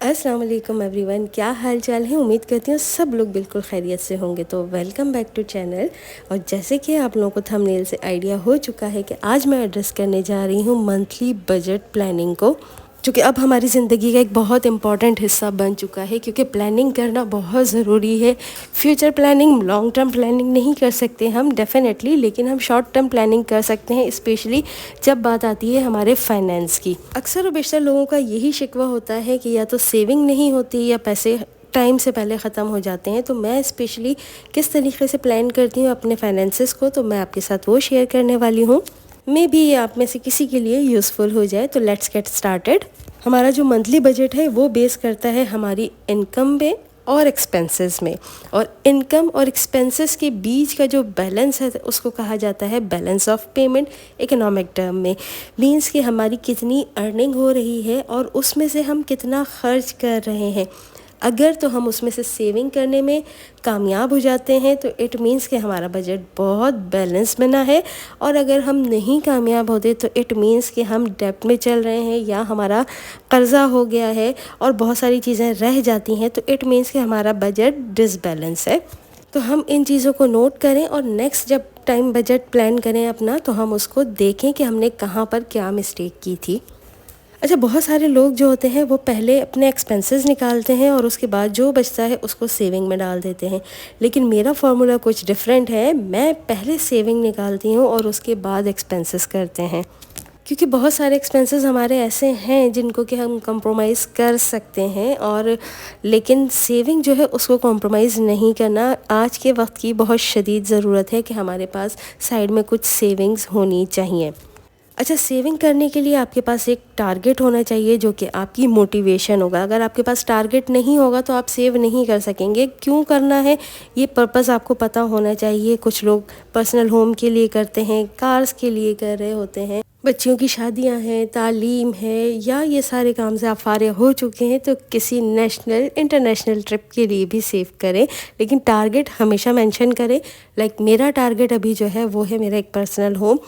अस्सलाम वालेकुम एवरीवन, क्या हाल चाल है। उम्मीद करती हूँ सब लोग बिल्कुल खैरियत से होंगे। तो वेलकम बैक टू चैनल। और जैसे कि आप लोगों को थंबनेल से आइडिया हो चुका है कि आज मैं एड्रेस करने जा रही हूँ मंथली बजट प्लानिंग को, जो कि अब हमारी ज़िंदगी का एक बहुत इम्पॉर्टेंट हिस्सा बन चुका है, क्योंकि प्लानिंग करना बहुत ज़रूरी है। Future planning, long term planning नहीं कर सकते हम डेफिनेटली, लेकिन हम शॉर्ट टर्म प्लानिंग कर सकते हैं, स्पेशली जब बात आती है हमारे फाइनेंस की। अक्सर और बेशतर लोगों का यही शिकवा होता है कि या तो सेविंग नहीं होती या पैसे टाइम से पहले ख़त्म हो जाते हैं। तो मैं स्पेशली किस तरीके से प्लान करती हूँ अपने फाइनेंसेस को, तो मैं आपके साथ वो शेयर करने वाली हूँ। मे बी ये आप में से किसी के लिए यूज़फुल हो जाए। तो लेट्स गेट स्टार्टेड। हमारा जो मंथली बजट है वो बेस करता है हमारी इनकम में और एक्सपेंसेस में। और इनकम और एक्सपेंसेस के बीच का जो बैलेंस है उसको कहा जाता है balance of payment economic term में। मींस कि हमारी कितनी अर्निंग हो रही है और उसमें से हम कितना खर्च कर रहे हैं। अगर तो हम उसमें से सेविंग करने में कामयाब हो जाते हैं तो इट मीन्स कि हमारा बजट बहुत बैलेंस बना है। और अगर हम नहीं कामयाब होते तो इट मीन्स कि हम डेब्ट में चल रहे हैं या हमारा कर्ज़ा हो गया है और बहुत सारी चीज़ें रह जाती हैं, तो इट मीन्स कि हमारा बजट डिसबैलेंस है। तो हम इन चीज़ों को नोट करें और नेक्स्ट जब टाइम बजट प्लान करें अपना, तो हम उसको देखें कि हमने कहाँ पर क्या मिस्टेक की थी। अच्छा, बहुत सारे लोग जो होते हैं वो पहले अपने एक्सपेंसेस निकालते हैं और उसके बाद जो बचता है उसको सेविंग में डाल देते हैं। लेकिन मेरा फार्मूला कुछ डिफरेंट है। मैं पहले सेविंग निकालती हूँ और उसके बाद एक्सपेंसेस करते हैं, क्योंकि बहुत सारे एक्सपेंसेस हमारे ऐसे हैं जिनको कि हम कंप्रोमाइज़ कर सकते हैं। और लेकिन सेविंग जो है उसको कंप्रोमाइज़ नहीं करना आज के वक्त की बहुत शदीद ज़रूरत है कि हमारे पास साइड में कुछ सेविंग्स होनी चाहिए। अच्छा, सेविंग करने के लिए आपके पास एक टारगेट होना चाहिए जो कि आपकी मोटिवेशन होगा। अगर आपके पास टारगेट नहीं होगा तो आप सेव नहीं कर सकेंगे। क्यों करना है ये पर्पस आपको पता होना चाहिए। कुछ लोग पर्सनल होम के लिए करते हैं, कार्स के लिए कर रहे होते हैं, बच्चियों की शादियां हैं, तालीम है, या ये सारे काम से आप फारिग हो चुके हैं तो किसी नेशनल इंटरनेशनल ट्रिप के लिए भी सेव करें। लेकिन टारगेट हमेशा मेंशन करें। लाइक मेरा टारगेट अभी जो है वो है मेरा एक पर्सनल होम।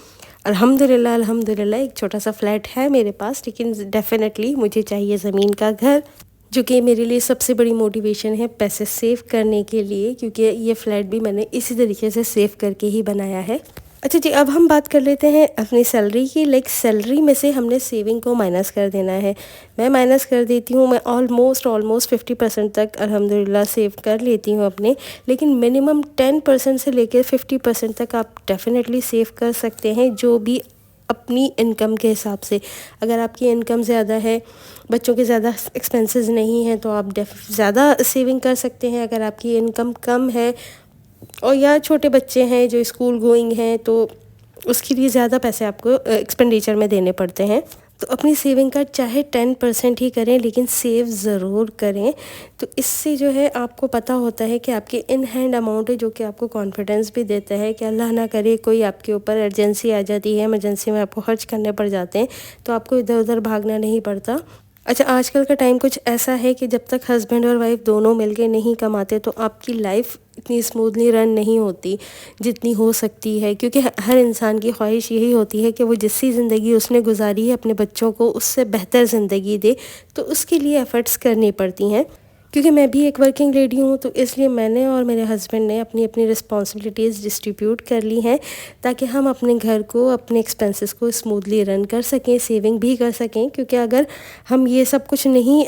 अल्हम्दुलिल्लाह अल्हम्दुलिल्लाह एक छोटा सा फ्लैट है मेरे पास, लेकिन डेफिनेटली मुझे चाहिए ज़मीन का घर, जो कि मेरे लिए सबसे बड़ी मोटिवेशन है पैसे सेव करने के लिए, क्योंकि ये फ्लैट भी मैंने इसी तरीके से सेव करके ही बनाया है। अच्छा जी, अब हम बात कर लेते हैं अपनी सैलरी की। लाइक सैलरी में से हमने सेविंग को माइनस कर देना है। मैं माइनस कर देती हूँ। मैं ऑलमोस्ट 50% तक अल्हम्दुलिल्लाह सेव कर लेती हूँ अपने। लेकिन मिनिमम 10% से लेकर 50% तक आप डेफिनेटली सेव कर सकते हैं, जो भी अपनी इनकम के हिसाब से। अगर आपकी इनकम ज़्यादा है, बच्चों के ज़्यादा एक्सपेंसेस नहीं हैं, तो आप ज़्यादा सेविंग कर सकते हैं। अगर आपकी इनकम कम है और या छोटे बच्चे हैं जो स्कूल गोइंग हैं, तो उसके लिए ज़्यादा पैसे आपको एक्सपेंडिचर में देने पड़ते हैं। तो अपनी सेविंग का चाहे 10% ही करें, लेकिन सेव ज़रूर करें। तो इससे जो है आपको पता होता है कि आपके इन हैंड अमाउंट है, जो कि आपको कॉन्फिडेंस भी देता है कि अल्लाह ना करे कोई आपके ऊपर एमरजेंसी आ जाती है, इमरजेंसी में आपको खर्च करने पड़ जाते हैं, तो आपको इधर उधर भागना नहीं पड़ता। अच्छा, आजकल का टाइम कुछ ऐसा है कि जब तक हस्बैंड और वाइफ दोनों मिलके नहीं कमाते तो आपकी लाइफ इतनी स्मूथली रन नहीं होती जितनी हो सकती है। क्योंकि हर इंसान की ख्वाहिश यही होती है कि वो जिससी ज़िंदगी उसने गुजारी है अपने बच्चों को उससे बेहतर ज़िंदगी दे, तो उसके लिए एफ़र्ट्स करनी पड़ती हैं। क्योंकि मैं भी एक वर्किंग लेडी हूँ, तो इसलिए मैंने और मेरे हस्बैंड ने अपनी अपनी रिस्पॉन्सिबिलिटीज़ डिस्ट्रीब्यूट कर ली हैं, ताकि हम अपने घर को, अपने एक्सपेंसेस को स्मूथली रन कर सकें, सेविंग भी कर सकें। क्योंकि अगर हम ये सब कुछ नहीं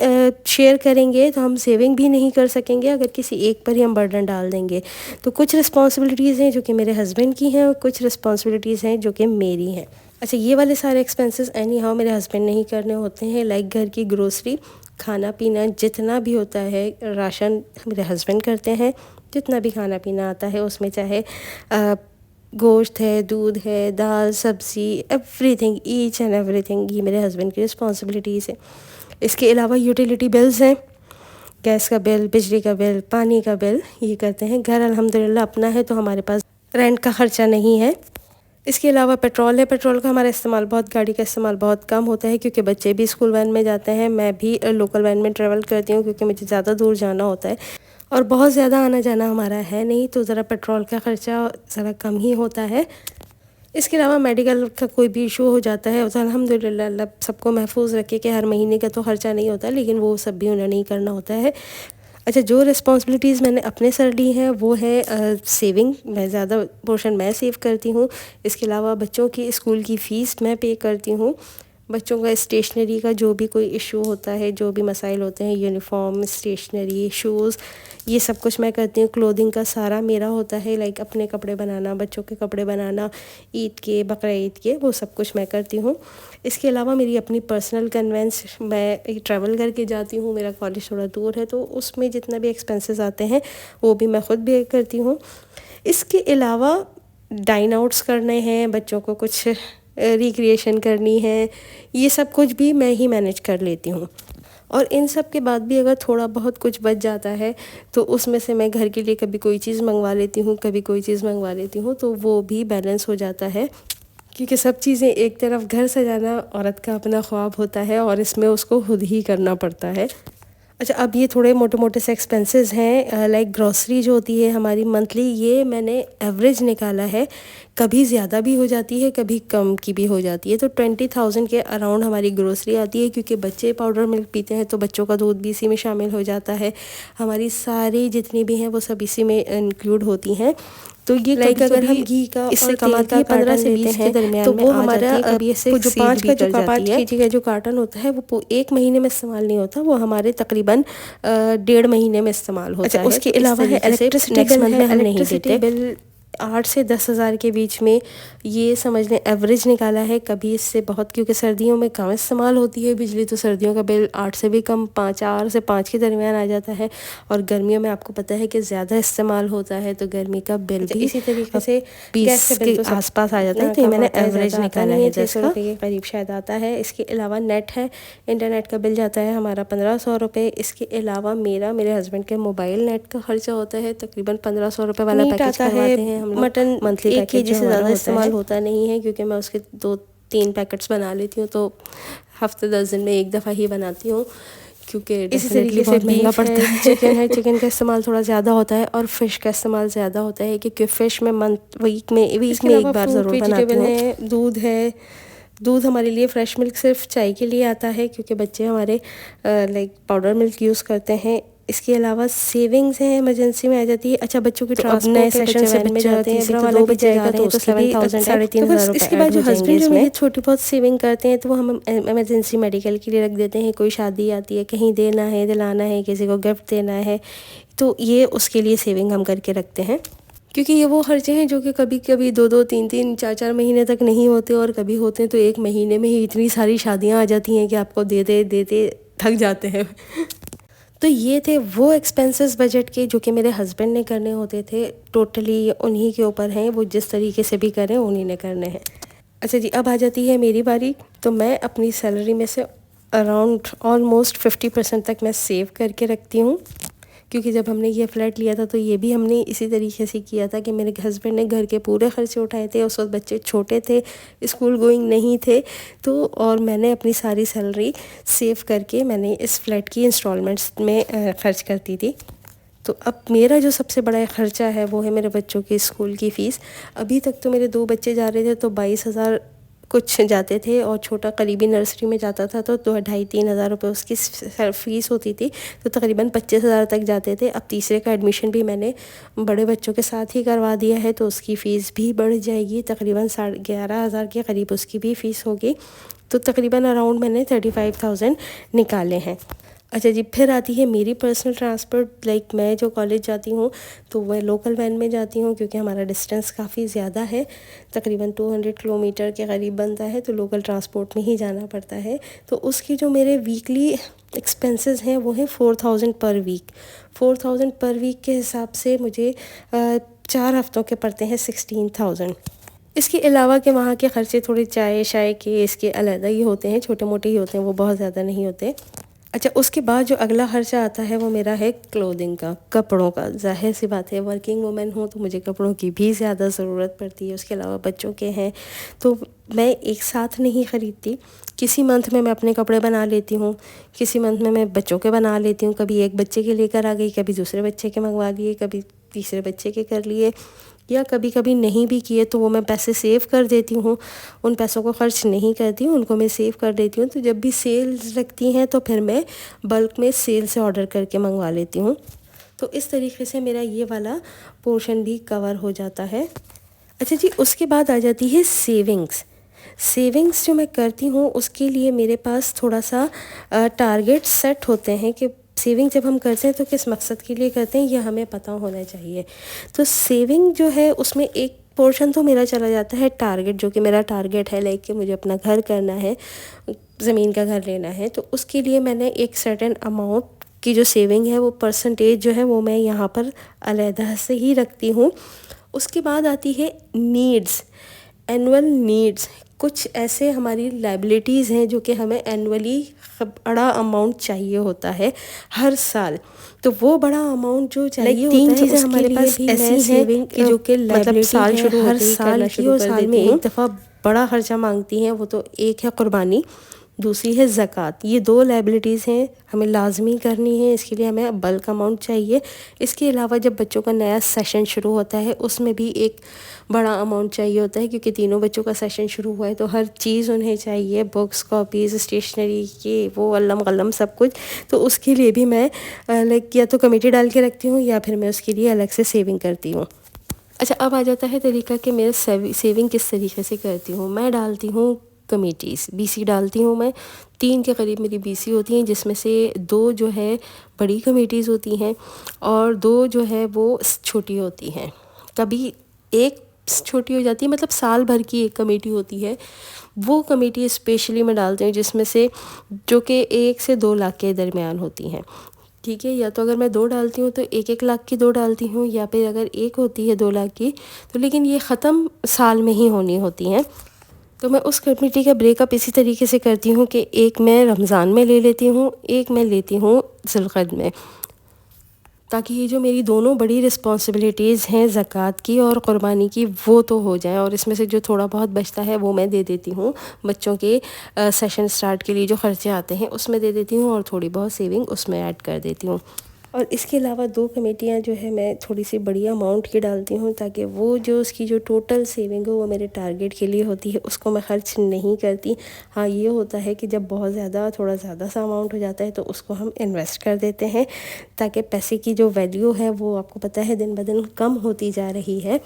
शेयर करेंगे तो हम सेविंग भी नहीं कर सकेंगे, अगर किसी एक पर ही हम बर्डन डाल देंगे। तो कुछ रिस्पॉन्सिबिलिटीज़ हैं जो कि मेरे हस्बैंड की हैं और कुछ रिस्पॉन्सिबिलिटीज़ हैं जो कि मेरी हैं। अच्छा, ये वाले सारे एक्सपेंसेस एनी हाउ मेरे हस्बैंड नहीं करने होते हैं। लाइक घर की ग्रोसरी, खाना पीना जितना भी होता है, राशन मेरे हस्बैंड करते हैं। जितना भी खाना पीना आता है उसमें चाहे गोश्त है, दूध है, दाल, सब्ज़ी, एवरीथिंग, ईच एंड एवरीथिंग, ये मेरे हस्बैंड की रिस्पॉन्सिबिलिटीज़ है। इसके अलावा यूटिलिटी बिल्स हैं, गैस का बिल, बिजली का बिल, पानी का बिल, ये करते हैं। घर अल्हम्दुलिल्लाह अपना है तो हमारे पास रेंट का ख़र्चा नहीं है। इसके अलावा पेट्रोल है। पेट्रोल का हमारा इस्तेमाल गाड़ी का इस्तेमाल बहुत कम होता है, क्योंकि बच्चे भी स्कूल वैन में जाते हैं, मैं भी लोकल वैन में ट्रैवल करती हूँ, क्योंकि मुझे ज़्यादा दूर जाना होता है और बहुत ज़्यादा आना जाना हमारा है नहीं, तो ज़रा पेट्रोल का ख़र्चा ज़रा कम ही होता है। इसके अलावा मेडिकल का कोई भी इशू हो जाता है तो अल्हम्दुलिल्लाह अल्लाह सबको महफूज रखे कि हर महीने का तो खर्चा नहीं होता, लेकिन वो सब भी उन्हें नहीं करना होता है। अच्छा, जो रिस्पॉन्सिबिलिटीज़ मैंने अपने सर ली हैं वो है सेविंग। मैं ज़्यादा पोर्शन मैं सेव करती हूँ। इसके अलावा बच्चों की स्कूल की फ़ीस मैं पे करती हूँ। बच्चों का स्टेशनरी का जो भी कोई इशू होता है, जो भी मसाइल होते हैं, यूनिफॉर्म, स्टेशनरी, शूज़, ये सब कुछ मैं करती हूँ। क्लोथिंग का सारा मेरा होता है, लाइक अपने कपड़े बनाना, बच्चों के कपड़े बनाना, ईद के, बकरा ईद के, वो सब कुछ मैं करती हूँ। इसके अलावा मेरी अपनी पर्सनल कन्वेंस, मैं ट्रैवल करके जाती हूँ, मेरा कॉलेज थोड़ा दूर है तो उसमें जितना भी एक्सपेंसेस आते हैं वो भी मैं ख़ुद बेयर करती हूँ। इसके अलावा डाइन आउट्स करने हैं, बच्चों को कुछ रिक्रिएशन करनी है, ये सब कुछ भी मैं ही मैनेज कर लेती हूँ। और इन सब के बाद भी अगर थोड़ा बहुत कुछ बच जाता है तो उसमें से मैं घर के लिए कभी कोई चीज़ मंगवा लेती हूँ, कभी कोई चीज़ मंगवा लेती हूँ, तो वो भी बैलेंस हो जाता है। क्योंकि सब चीज़ें, एक तरफ घर सजाना औरत का अपना ख्वाब होता है और इसमें उसको खुद ही करना पड़ता है। अच्छा, अब ये थोड़े मोटे मोटे से एक्सपेंसेस हैं, लाइक ग्रॉसरी जो होती है हमारी मंथली, ये मैंने एवरेज निकाला है। कभी ज़्यादा भी हो जाती है, कभी कम की भी हो जाती है। तो 20,000 के अराउंड हमारी ग्रॉसरी आती है, क्योंकि बच्चे पाउडर मिल्क पीते हैं तो बच्चों का दूध भी इसी में शामिल हो जाता है। हमारी सारी जितनी भी हैं वो सब इसी में इंक्लूड होती हैं। तो ये लाइक अगर हम घी का इससे कमाते हैं 15 से 20 के दरमियान तो वो हमारा कभी ऐसे जो 5 kg का जो कार्टन होता है वो 1 महीने में इस्तेमाल नहीं होता, वो हमारे तकरीबन 1.5 महीने में इस्तेमाल होता है। उसके अलावा है इलेक्ट्रिसिटी बिल है, हम नहीं देते। 8 से 10 हज़ार के बीच में ये समझ लें एवरेज निकाला है। कभी इससे बहुत, क्योंकि सर्दियों में कम इस्तेमाल होती है बिजली, तो सर्दियों का बिल 8 से भी कम, 4 से 5 के दरमियान आ जाता है। और गर्मियों में आपको पता है कि ज़्यादा इस्तेमाल होता है तो गर्मी का बिल भी इसी तरीके से 20 के आसपास आ जाता है। तो ये मैंने एवरेज निकाला है, 10 के करीब शायद आता है। इसके अलावा नेट है, इंटरनेट का बिल जाता है हमारा 1500 रुपये। इसके अलावा मेरे हस्बैंड के मोबाइल नेट का खर्चा होता है तकरीबन 1500 रुपये वाला पैकेज करवाते हैं। मटन मंथली 1 kg से ज़्यादा इस्तेमाल होता नहीं है, क्योंकि मैं उसके 2-3 पैकेट्स बना लेती हूँ, तो हफ्ते 10 दिन में एक दफ़ा ही बनाती हूँ, क्योंकि इसी तरीके से महंगा पड़ता है। चिकन है, चिकन का इस्तेमाल थोड़ा ज़्यादा होता है और फ़िश का इस्तेमाल ज़्यादा होता है, क्योंकि फ़िश में वीक में एक बार ज़रूर बनाती हूँ। दूध है, दूध हमारे लिए फ्रेश मिल्क सिर्फ चाय के लिए आता है, क्योंकि बच्चे हमारे लाइक पाउडर मिल्क यूज़ करते हैं। इसके अलावा सेविंग्स हैं, इमरजेंसी में आ जाती है। अच्छा, बच्चों की ट्रांसपोर्ट नए सेशन से बच्चे जाते हैं, अभी तो 2 बच्चे जा रहे हैं तो 7,000 3,500 इसके बाद जो हस्बैंड जो मेरे छोटी बहुत सेविंग करते हैं तो वो हम इमरजेंसी मेडिकल के लिए रख देते हैं। कोई शादी आती है, कहीं देना है, दिलाना है, किसी को गिफ्ट देना है, तो ये उसके लिए सेविंग हम करके रखते हैं। क्योंकि ये वो खर्चे हैं जो कि कभी कभी 2-2, 3-3, 4-4 महीने तक नहीं होते, और कभी होते हैं तो 1 महीने में ही इतनी सारी शादियां आ जाती हैं कि आपको देते देते थक जाते हैं। तो ये थे वो एक्सपेंसेस बजट के जो कि मेरे हस्बैंड ने करने होते थे। टोटली उन्हीं के ऊपर हैं, वो जिस तरीके से भी करें उन्हीं ने करने हैं। अच्छा जी, अब आ जाती है मेरी बारी। तो मैं अपनी सैलरी में से अराउंड ऑलमोस्ट 50% तक मैं सेव करके रखती हूँ, क्योंकि जब हमने ये फ्लैट लिया था तो ये भी हमने इसी तरीके से किया था कि मेरे हस्बैंड ने घर के पूरे खर्चे उठाए थे। उस वक्त बच्चे छोटे थे, स्कूल गोइंग नहीं थे, तो और मैंने अपनी सारी सैलरी सेव करके मैंने इस फ्लैट की इंस्टॉलमेंट्स में खर्च करती थी। तो अब मेरा जो सबसे बड़ा खर्चा है वो है मेरे बच्चों की स्कूल की फ़ीस। अभी तक तो मेरे 2 बच्चे जा रहे थे तो 22,000 कुछ जाते थे, और छोटा करीबी नर्सरी में जाता था तो 2,500-3 हज़ार रुपये उसकी फ़ीस होती थी, तो तकरीबन 25,000 तक जाते थे। अब तीसरे का एडमिशन भी मैंने बड़े बच्चों के साथ ही करवा दिया है, तो उसकी फ़ीस भी बढ़ जाएगी, तकरीबन 11,500 के करीब उसकी भी फ़ीस होगी। तो तकरीबन अराउंड मैंने 35,000 निकाले हैं। अच्छा जी, फिर आती है मेरी पर्सनल ट्रांसपोर्ट। लाइक मैं जो कॉलेज जाती हूँ तो मैं लोकल वैन में जाती हूँ, क्योंकि हमारा डिस्टेंस काफ़ी ज़्यादा है, तकरीबन 200 किलोमीटर के करीब बनता है, तो लोकल ट्रांसपोर्ट में ही जाना पड़ता है। तो उसकी जो मेरे वीकली एक्सपेंसेस हैं वो हैं 4,000 पर वीक। 4,000 पर वीक के हिसाब से मुझे 4 हफ्तों के पड़ते हैं 16,000। इसके अलावा के वहाँ के ख़र्चे थोड़े चाय शाय के इसके अलग ही होते हैं, छोटे मोटे ही होते हैं, वो बहुत ज़्यादा नहीं होते। अच्छा, उसके बाद जो अगला खर्चा आता है वो मेरा है क्लोथिंग का, कपड़ों का। ज़ाहिर सी बात है, वर्किंग वूमेन हूँ तो मुझे कपड़ों की भी ज़्यादा ज़रूरत पड़ती है। उसके अलावा बच्चों के हैं तो मैं एक साथ नहीं ख़रीदती। किसी मंथ में मैं अपने कपड़े बना लेती हूँ, किसी मंथ में मैं बच्चों के बना लेती हूँ। कभी एक बच्चे के लेकर आ गई, कभी दूसरे बच्चे के मंगवा लिए, कभी तीसरे बच्चे के कर लिए। या कभी कभी नहीं भी किए तो वो मैं पैसे सेव कर देती हूँ, उन पैसों को खर्च नहीं करती हूँ, उनको मैं सेव कर देती हूँ। तो जब भी सेल्स लगती हैं तो फिर मैं बल्क में सेल से ऑर्डर करके मंगवा लेती हूँ। तो इस तरीके से मेरा ये वाला पोर्शन भी कवर हो जाता है। अच्छा जी, उसके बाद आ जाती है सेविंग्स। सेविंग्स जो मैं करती हूँ उसके लिए मेरे पास थोड़ा सा टारगेट सेट होते हैं कि सेविंग जब हम करते हैं तो किस मकसद के लिए करते हैं ये हमें पता होना चाहिए। तो सेविंग जो है उसमें एक पोर्शन तो मेरा चला जाता है टारगेट, जो कि मेरा टारगेट है लाइक कि मुझे अपना घर करना है, ज़मीन का घर लेना है। तो उसके लिए मैंने एक सर्टेन अमाउंट की जो सेविंग है, वो परसेंटेज जो है वो मैं यहाँ पर अलहदा से ही रखती हूँ। उसके बाद आती है नीड्स, एनुअल नीड्स। कुछ ऐसे हमारी लाइबिलिटीज़ हैं जो कि हमें एनुअली बड़ा अमाउंट चाहिए होता है हर साल। तो वो बड़ा अमाउंट जो चाहिए होता है, तीन चीज़ें हमारे पास ऐसी हैं कि जो कि मतलब साल शुरू हर साल की, और साल में एक दफ़ा बड़ा खर्चा मांगती हैं। वो तो एक है कुर्बानी, दूसरी है ज़कात। ये दो लाइबिलिटीज़ हैं, हमें लाजमी करनी है, इसके लिए हमें बल्क अमाउंट चाहिए। इसके अलावा जब बच्चों का नया सेशन शुरू होता है उसमें भी एक बड़ा अमाउंट चाहिए होता है, क्योंकि तीनों बच्चों का सेशन शुरू हुआ है तो हर चीज़ उन्हें चाहिए, बुक्स, कॉपीज़, स्टेशनरी, ये वो अल्लम कलम सब कुछ। तो उसके लिए भी मैं लाइक या तो कमेटी डाल के रखती हूँ या फिर मैं उसके लिए अलग से सेविंग करती हूँ। अच्छा, अब आ जाता है तरीका कि मैं सेविंग किस तरीके से करती हूँ। मैं डालती हूँ कमेटीज़, बीसी डालती हूँ मैं। 3 के करीब मेरी बीसी होती हैं, जिसमें से 2 जो है बड़ी कमेटीज़ होती हैं और 2 जो है वो छोटी होती हैं। कभी एक छोटी हो जाती है, मतलब साल भर की एक कमेटी होती है। वो कमेटी स्पेशली मैं डालती हूँ जिसमें से जो कि 1 से 2 लाख के दरमियान होती हैं। ठीक है, या तो अगर मैं 2 डालती हूँ तो 1-1 लाख की 2 डालती हूँ, या फिर अगर एक होती है 2 लाख की तो, लेकिन ये ख़त्म साल में ही होनी होती हैं। तो मैं उस कमेटी का ब्रेकअप इसी तरीके से करती हूँ कि एक मैं रमज़ान में ले लेती हूँ, एक मैं लेती हूँ ज़ुल्क़अद में, ताकि ये जो मेरी दोनों बड़ी रिस्पॉन्सिबिलिटीज़ हैं ज़कात की और क़ुरबानी की वो तो हो जाए, और इसमें से जो थोड़ा बहुत बचता है वो मैं दे देती हूँ बच्चों के सेशन स्टार्ट के लिए जो ख़र्चे आते हैं उसमें दे देती हूँ, और थोड़ी बहुत सेविंग उसमें ऐड कर देती हूँ। और इसके अलावा 2 कमेटियाँ जो है मैं थोड़ी सी बड़ी अमाउंट की डालती हूँ, ताकि वो जो उसकी जो टोटल सेविंग है वो मेरे टारगेट के लिए होती है, उसको मैं ख़र्च नहीं करती। हाँ, ये होता है कि जब बहुत ज़्यादा थोड़ा ज़्यादा सा अमाउंट हो जाता है तो उसको हम इन्वेस्ट कर देते हैं, ताकि पैसे की जो वैल्यू है वो आपको पता है दिन ब दिन कम होती जा रही है।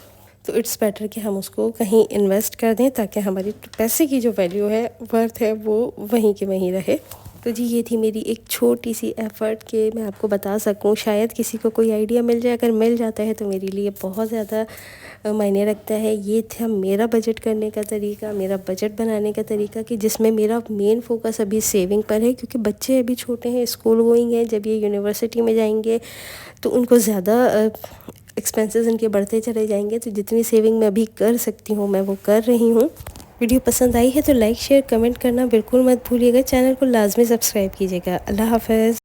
तो इट्स बेटर कि हम उसको कहीं इन्वेस्ट कर दें, ताकि हमारी पैसे की जो वैल्यू है, वर्थ है, वो वहीं के वहीं रहे। तो जी, ये थी मेरी एक छोटी सी एफ़र्ट कि मैं आपको बता सकूं, शायद किसी को कोई आइडिया मिल जाए। अगर मिल जाता है तो मेरे लिए बहुत ज़्यादा मायने रखता है। ये था मेरा बजट करने का तरीका, मेरा बजट बनाने का तरीका, कि जिसमें मेरा मेन फोकस अभी सेविंग पर है, क्योंकि बच्चे अभी छोटे हैं, स्कूल गोइंग हैं। जब ये यूनिवर्सिटी में जाएंगे तो उनको ज़्यादा एक्सपेंसेस इनके बढ़ते चले जाएंगे। तो जितनी सेविंग मैं अभी कर सकती हूँ मैं वो कर रही हूँ। वीडियो पसंद आई है तो लाइक शेयर कमेंट करना बिल्कुल मत भूलिएगा। चैनल को लाजमी सब्सक्राइब कीजिएगा। अल्लाह हाफ़िज़।